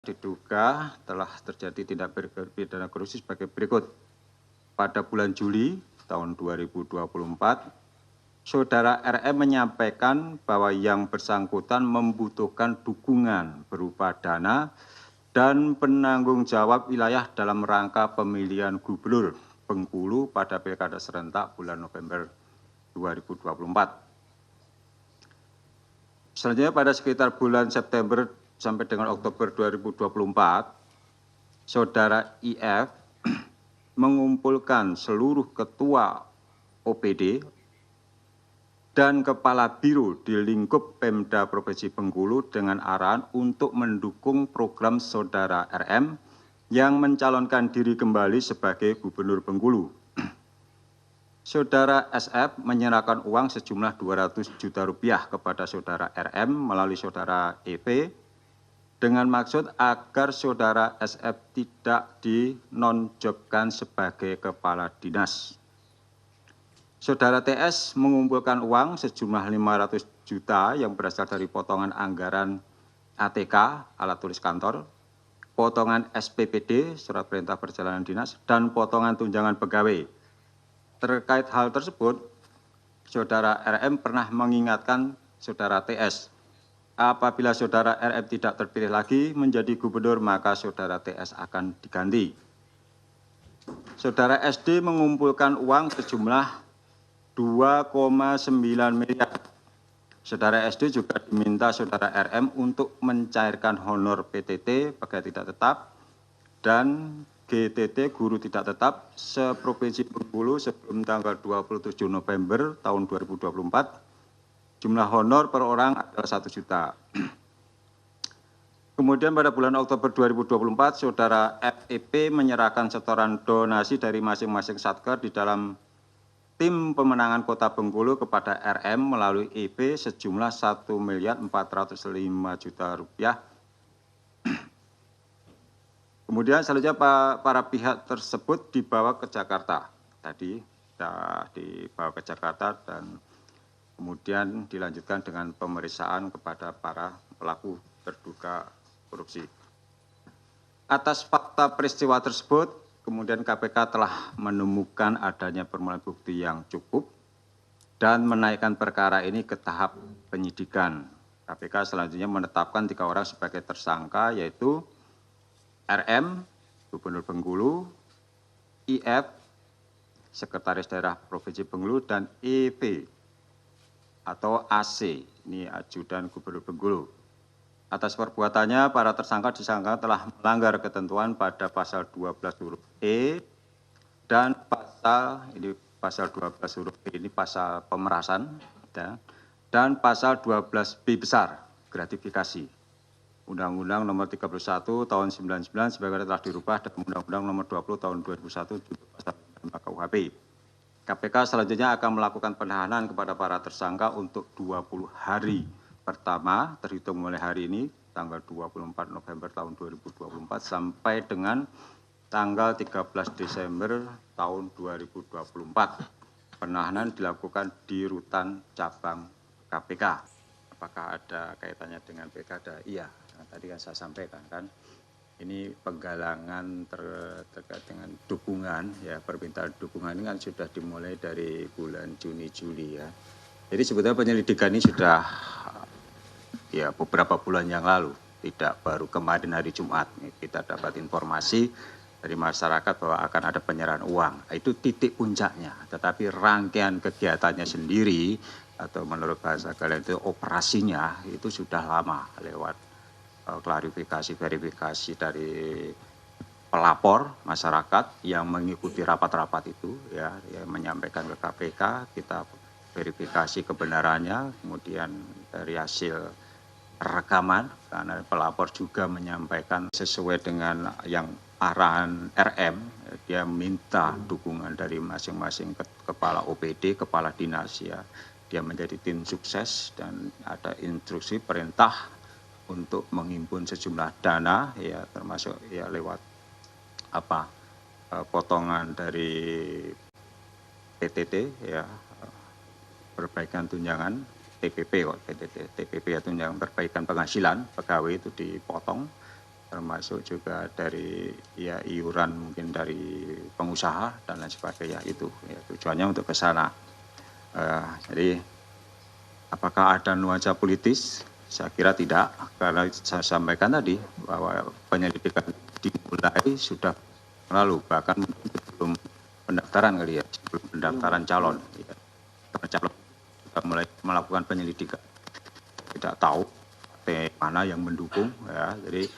Diduga telah terjadi tindak pidana korupsi sebagai berikut. Pada bulan Juli tahun 2024, Saudara RM menyampaikan bahwa yang bersangkutan membutuhkan dukungan berupa dana dan penanggung jawab wilayah dalam rangka pemilihan gubernur Bengkulu pada Pilkada serentak bulan November 2024. Selanjutnya pada sekitar bulan September sampai dengan Oktober 2024, Saudara IF mengumpulkan seluruh ketua OPD dan kepala biro di lingkup Pemda Provinsi Bengkulu dengan arahan untuk mendukung program Saudara RM yang mencalonkan diri kembali sebagai Gubernur Bengkulu. Saudara SF menyerahkan uang sejumlah 200 juta rupiah kepada Saudara RM melalui Saudara EP dengan maksud agar Saudara SF tidak dinonjobkan sebagai kepala dinas. Saudara TS mengumpulkan uang sejumlah 500 juta yang berasal dari potongan anggaran ATK, alat tulis kantor, potongan SPPD, surat perintah perjalanan dinas, dan potongan tunjangan pegawai. Terkait hal tersebut, Saudara RM pernah mengingatkan Saudara TS, apabila Saudara RM tidak terpilih lagi menjadi gubernur, maka Saudara TS akan diganti. Saudara SD mengumpulkan uang sejumlah 2,9 miliar. Saudara SD juga diminta Saudara RM untuk mencairkan honor PTT pegawai tidak tetap dan GTT guru tidak tetap seprovinsi Bengkulu sebelum tanggal 27 November tahun 2024. Jumlah honor per orang adalah 1 juta. Kemudian pada bulan Oktober 2024, Saudara FEP menyerahkan setoran donasi dari masing-masing satker di dalam tim pemenangan Kota Bengkulu kepada RM melalui EP sejumlah 1.405.000.000 rupiah. Kemudian selanjutnya para pihak tersebut dibawa ke Jakarta. Tadi sudah dibawa ke Jakarta dan kemudian dilanjutkan dengan pemeriksaan kepada para pelaku terduga korupsi. Atas fakta peristiwa tersebut, kemudian KPK telah menemukan adanya permulaan bukti yang cukup dan menaikkan perkara ini ke tahap penyidikan. KPK selanjutnya menetapkan 3 orang sebagai tersangka, yaitu RM, Gubernur Bengkulu, IF, Sekretaris Daerah Provinsi Bengkulu, dan EP atau AC, ini Ajudan Gubernur Bengkulu. Atas perbuatannya, para tersangka disangka telah melanggar ketentuan pada pasal 12 huruf E dan pasal 12 huruf E ini pasal pemerasan dan pasal 12B besar gratifikasi. Undang-Undang Nomor 31 Tahun 99 sebagaimana telah dirubah dan Undang-Undang Nomor 20 Tahun 2001 juga pasal 5 KUHP. KPK selanjutnya akan melakukan penahanan kepada para tersangka untuk 20 hari pertama terhitung mulai hari ini tanggal 24 November tahun 2024 sampai dengan tanggal 13 Desember tahun 2024. Penahanan dilakukan di rutan cabang KPK. Apakah ada kaitannya dengan pilkada? Iya. Nah, tadi kan saya sampaikan kan, ini penggalangan terkait dengan dukungan, ya permintaan dukungan ini kan sudah dimulai dari bulan Juni-Juli ya. Jadi sebetulnya penyelidikan ini sudah ya beberapa bulan yang lalu, tidak baru kemarin hari Jumat. Kita dapat informasi dari masyarakat bahwa akan ada penyerahan uang. Itu titik puncaknya, tetapi rangkaian kegiatannya sendiri atau menurut bahasa kalian itu operasinya itu sudah lama lewat klarifikasi, verifikasi dari pelapor masyarakat yang mengikuti rapat-rapat itu ya, yang menyampaikan ke KPK, kita verifikasi kebenarannya, kemudian dari hasil rekaman karena pelapor juga menyampaikan sesuai dengan yang arahan RM, dia minta dukungan dari masing-masing kepala OPD, kepala dinas ya, dia menjadi tim sukses dan ada instruksi perintah untuk menghimpun sejumlah dana ya, termasuk ya lewat potongan dari PTT ya, perbaikan tunjangan TPP kok PTT, TPP ya tunjangan perbaikan penghasilan pegawai itu dipotong termasuk juga dari ya iuran mungkin dari pengusaha dan lain sebagainya itu ya, tujuannya untuk ke sana. Jadi apakah ada nuansa politis? Saya kira tidak, karena saya sampaikan tadi bahwa penyelidikan dimulai sudah lalu, bahkan sebelum pendaftaran kali ya, sebelum pendaftaran calon. Ya. Calon sudah mulai melakukan penyelidikan. Tidak tahu partai mana yang mendukung, ya. Jadi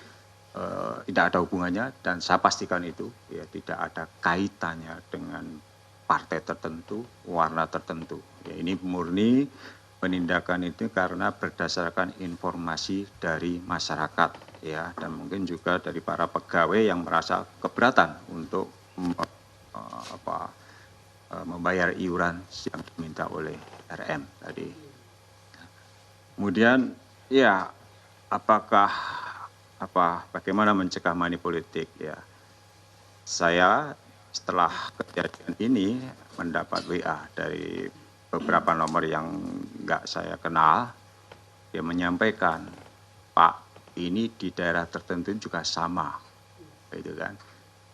tidak ada hubungannya dan saya pastikan itu ya tidak ada kaitannya dengan partai tertentu, warna tertentu. Ya, ini murni penindakan itu karena berdasarkan informasi dari masyarakat ya dan mungkin juga dari para pegawai yang merasa keberatan untuk membayar iuran yang diminta oleh RM tadi. Kemudian ya bagaimana mencegah money politik ya. Saya setelah kejadian ini mendapat WA dari beberapa nomor yang enggak saya kenal. Dia menyampaikan, Pak, ini di daerah tertentu juga sama. Gitu kan.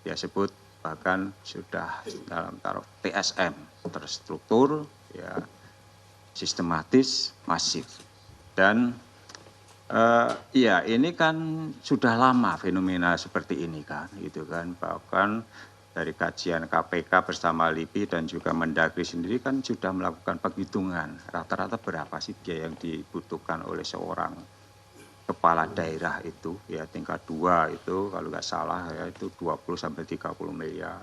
Dia sebut bahkan sudah dalam taraf TSM, terstruktur, ya, sistematis, masif. Dan iya, ini kan sudah lama fenomena seperti ini kan, gitu kan. Bahkan dari kajian KPK bersama LIPI dan juga Mendagri sendiri kan sudah melakukan penghitungan rata-rata berapa sih biaya yang dibutuhkan oleh seorang kepala daerah itu, ya tingkat 2 itu kalau nggak salah ya itu 20 sampai 30 miliar.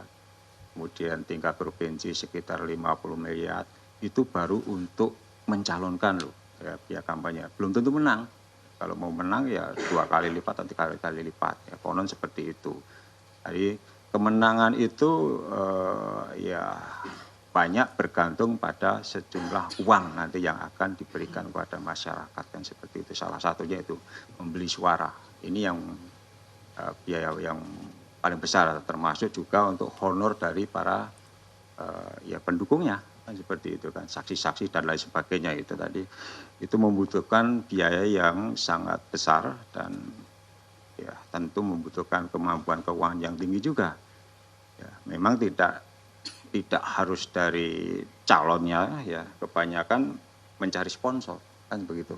Kemudian tingkat provinsi sekitar 50 miliar. Itu baru untuk mencalonkan loh, ya biaya kampanye. Belum tentu menang. Kalau mau menang ya 2 kali lipat atau 3 kali lipat. Ya konon seperti itu. Jadi kemenangan itu ya banyak bergantung pada sejumlah uang nanti yang akan diberikan kepada masyarakat kan seperti itu. Salah satunya itu membeli suara. Ini yang biaya yang paling besar termasuk juga untuk honor dari para ya pendukungnya kan seperti itu kan saksi-saksi dan lain sebagainya itu tadi itu membutuhkan biaya yang sangat besar dan ya tentu membutuhkan kemampuan keuangan yang tinggi juga ya memang tidak harus dari calonnya ya kebanyakan mencari sponsor kan begitu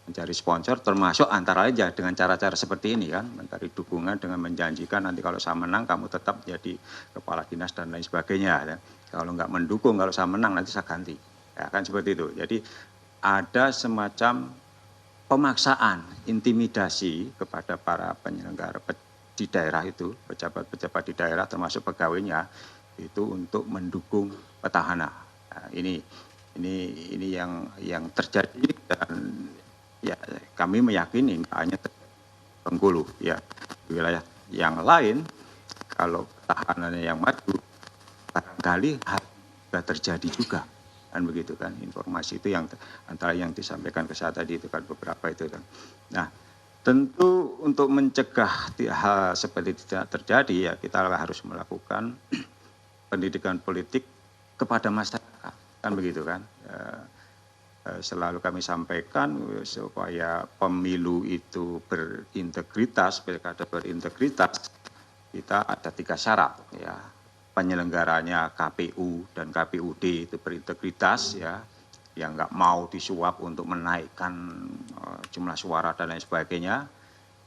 mencari sponsor termasuk antara lain ya dengan cara-cara seperti ini kan mencari dukungan dengan menjanjikan nanti kalau saya menang kamu tetap jadi kepala dinas dan lain sebagainya ya. Kalau nggak mendukung kalau saya menang nanti saya ganti ya kan seperti itu jadi ada semacam pemaksaan intimidasi kepada para penyelenggara di daerah itu pejabat-pejabat di daerah termasuk pegawainya itu untuk mendukung petahana nah, ini yang terjadi dan ya kami meyakini hanya Bengkulu ya di wilayah yang lain kalau tahanannya yang maju barangkali sudah terjadi juga kan begitu kan informasi itu yang antara yang disampaikan ke saya tadi itu kan beberapa itu kan nah tentu untuk mencegah hal seperti itu tidak terjadi ya kita harus melakukan pendidikan politik kepada masyarakat kan begitu kan selalu kami sampaikan supaya pemilu itu berintegritas, pilkada berintegritas, kita ada 3 syarat ya. Penyelenggaranya KPU dan KPUD itu berintegritas ya, yang nggak mau disuap untuk menaikkan jumlah suara dan lain sebagainya.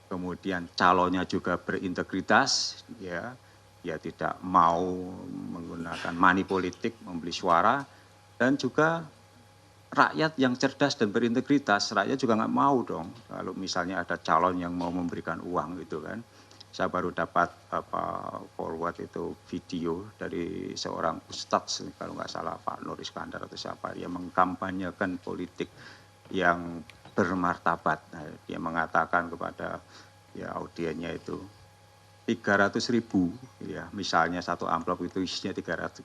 Kemudian calonnya juga berintegritas ya, ya tidak mau menggunakan money politik membeli suara dan juga rakyat yang cerdas dan berintegritas, rakyat juga nggak mau dong kalau misalnya ada calon yang mau memberikan uang gitu kan. Saya baru dapat forward itu video dari seorang ustadz kalau nggak salah Pak Nur Iskandar atau siapa dia mengkampanyekan politik yang bermartabat. Nah, dia mengatakan kepada ya audiennya itu 300.000 ya misalnya satu amplop itu isinya 300.000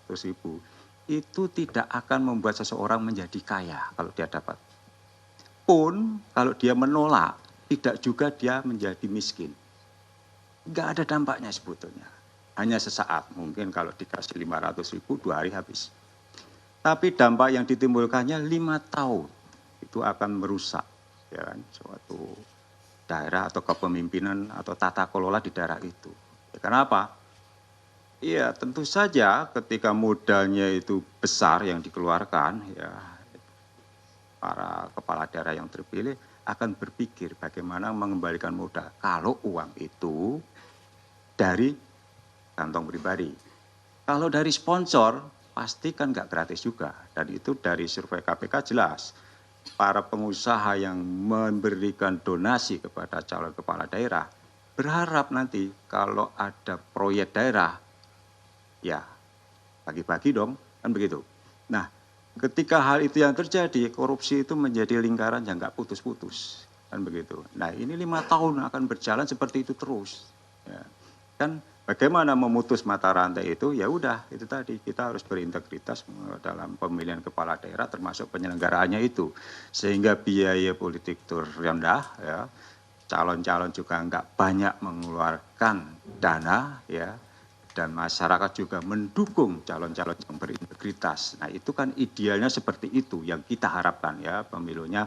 itu tidak akan membuat seseorang menjadi kaya kalau dia dapat. Pun kalau dia menolak, tidak juga dia menjadi miskin. Enggak ada dampaknya sebetulnya. Hanya sesaat, mungkin kalau dikasih 500.000 2 hari habis. Tapi dampak yang ditimbulkannya 5 tahun. Itu akan merusak ya kan, suatu daerah atau kepemimpinan atau tata kelola di daerah itu. Ya, kenapa? Iya, tentu saja ketika modalnya itu besar yang dikeluarkan, ya para kepala daerah yang terpilih akan berpikir bagaimana mengembalikan modal kalau uang itu dari kantong pribadi. Kalau dari sponsor, pasti kan nggak gratis juga. Dan itu dari survei KPK jelas. Para pengusaha yang memberikan donasi kepada calon kepala daerah berharap nanti kalau ada proyek daerah, ya bagi-bagi dong, kan begitu. Nah, ketika hal itu yang terjadi, korupsi itu menjadi lingkaran yang nggak putus-putus, kan begitu. Nah, ini 5 tahun akan berjalan seperti itu terus. Ya. Kan bagaimana memutus mata rantai itu? Ya udah, itu tadi kita harus berintegritas dalam pemilihan kepala daerah, termasuk penyelenggaraannya itu, sehingga biaya politik itu rendah, ya. Calon-calon juga nggak banyak mengeluarkan dana, ya, dan masyarakat juga mendukung calon-calon yang berintegritas. Nah, itu kan idealnya seperti itu yang kita harapkan, ya, pemilunya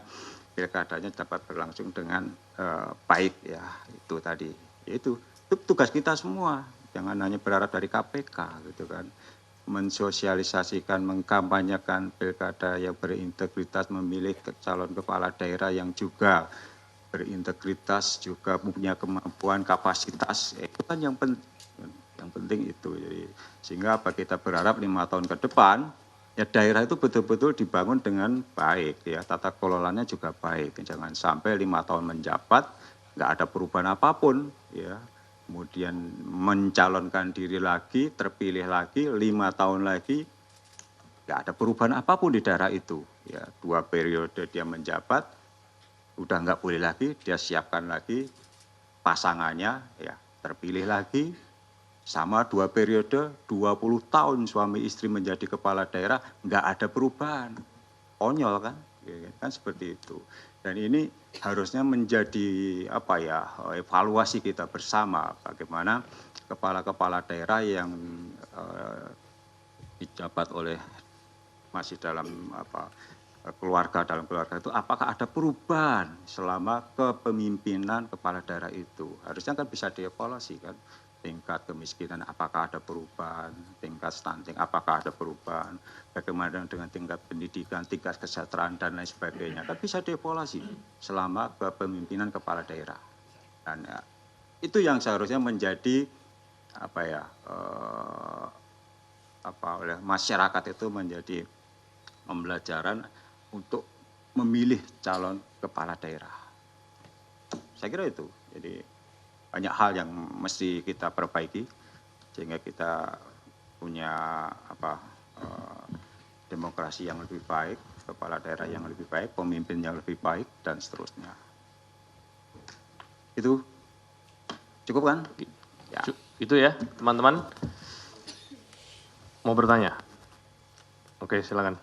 pilkadanya dapat berlangsung dengan baik, ya, itu tadi. Itu tugas kita semua, jangan hanya berharap dari KPK gitu kan. Mensosialisasikan, mengkampanyekan pilkada yang berintegritas, memilih calon kepala daerah yang juga berintegritas, juga punya kemampuan, kapasitas, itu kan yang penting itu. Jadi, sehingga apa, kita berharap 5 tahun ke depan, ya daerah itu betul-betul dibangun dengan baik, ya tata kelolanya juga baik. Jangan sampai 5 tahun menjabat, nggak ada perubahan apapun, ya. Kemudian mencalonkan diri lagi, terpilih lagi, 5 tahun lagi, nggak ada perubahan apapun di daerah itu. Ya, 2 periode dia menjabat, udah nggak boleh lagi, dia siapkan lagi pasangannya, ya terpilih lagi, sama 2 periode, 20 tahun suami istri menjadi kepala daerah, nggak ada perubahan. Konyol kan? Ya, kan seperti itu. Dan ini harusnya menjadi apa ya, evaluasi kita bersama bagaimana kepala-kepala daerah yang dijabat oleh masih dalam apa, dalam keluarga itu, apakah ada perubahan selama kepemimpinan kepala daerah itu. Harusnya kan bisa dievaluasi kan, tingkat kemiskinan apakah ada perubahan, tingkat stunting apakah ada perubahan, bagaimana dengan tingkat pendidikan, tingkat kesejahteraan dan lain sebagainya, kan bisa dievaluasi selama kepemimpinan kepala daerah. Dan ya, itu yang seharusnya menjadi apa ya, oleh masyarakat itu menjadi pembelajaran untuk memilih calon kepala daerah. Saya kira itu. Jadi banyak hal yang mesti kita perbaiki sehingga kita punya demokrasi yang lebih baik, kepala daerah yang lebih baik, pemimpin yang lebih baik, dan seterusnya. Itu cukup kan? Ya. Itu ya, teman-teman. Mau bertanya? Oke, silakan.